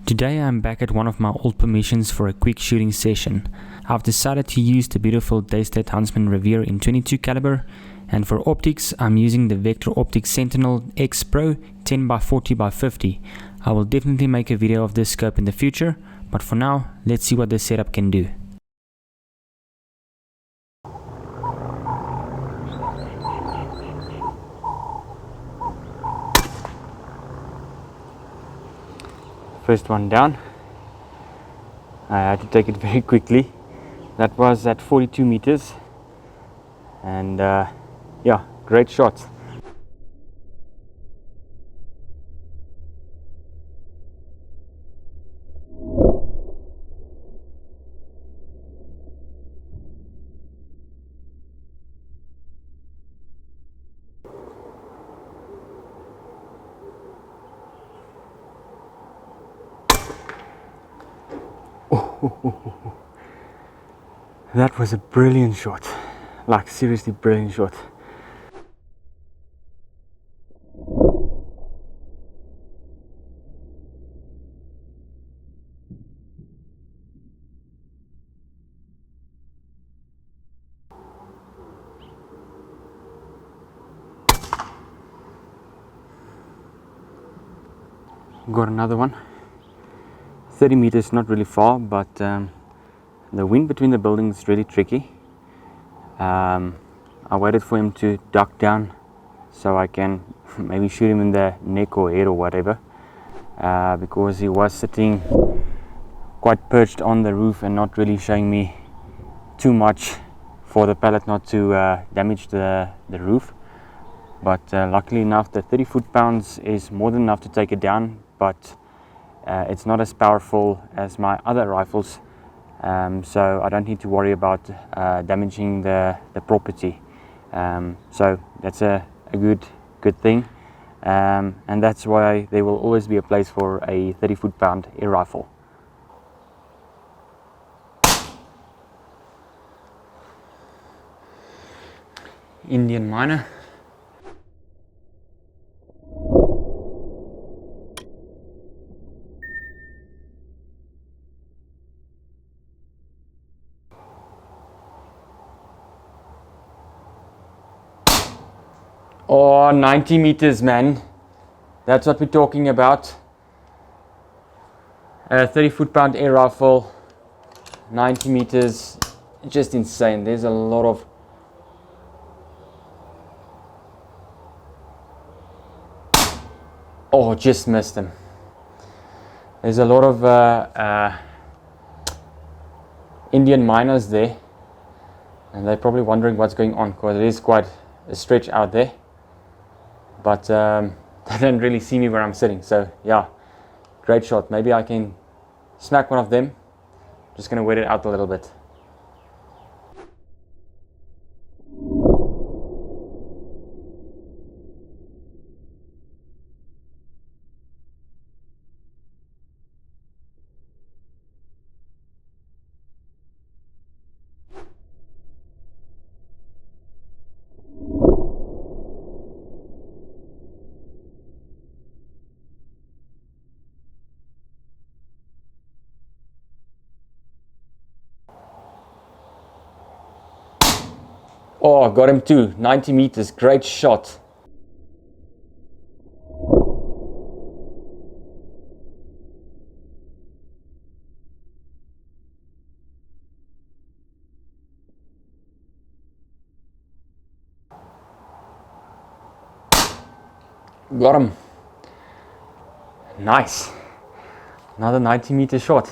Today I'm back at one of my old permissions for a quick shooting session. I've decided to use the beautiful Daystate Huntsman Revere in 22 caliber, and for optics I'm using the Vector Optics Sentinal X Pro 10x40x50. I will definitely make a video of this scope in the future, but for now let's see what this setup can do. First one down. I had to take it very quickly. That was at 42 meters, and yeah, great shot. That was a brilliant shot, like seriously brilliant shot. Got another one. 30 meters, not really far, but the wind between the buildings is really tricky. I waited for him to duck down so I can maybe shoot him in the neck or head or whatever, because he was sitting quite perched on the roof and not really showing me too much for the pellet not to damage the roof. But luckily enough, the 30 foot-pounds is more than enough to take it down, but it's not as powerful as my other rifles, so I don't need to worry about damaging the property. So that's a good thing, and that's why there will always be a place for a 30 foot-pound air rifle. Indian miner. Oh, 90 meters, man. That's what we're talking about. A 30 foot-pound air rifle, 90 meters, just insane. There's a lot of... Oh, just missed him. There's a lot of Indian miners there, and they're probably wondering what's going on, because it is quite a stretch out there. But they don't really see me where I'm sitting, so yeah, great shot. Maybe I can smack one of them. Just gonna wait it out a little bit. Oh, got him too. 90 meters, great shot. Got him. Nice. Another 90 meter shot.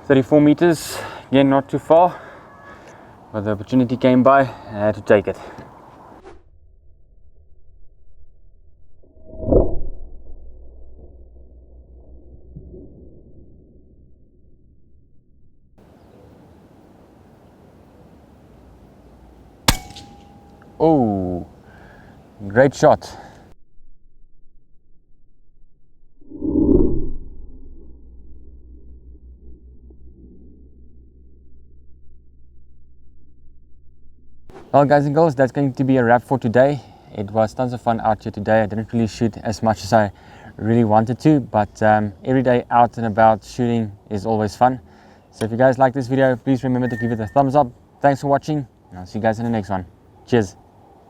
"34 meters, again not too far, but the opportunity came by, I had to take it. Oh, great shot. Well, guys and girls, that's going to be a wrap for today. It was tons of fun out here today. I didn't really shoot as much as I really wanted to, but every day out and about shooting is always fun. So if you guys like this video, please remember to give it a thumbs up. Thanks for watching, and I'll see you guys in the next one. Cheers.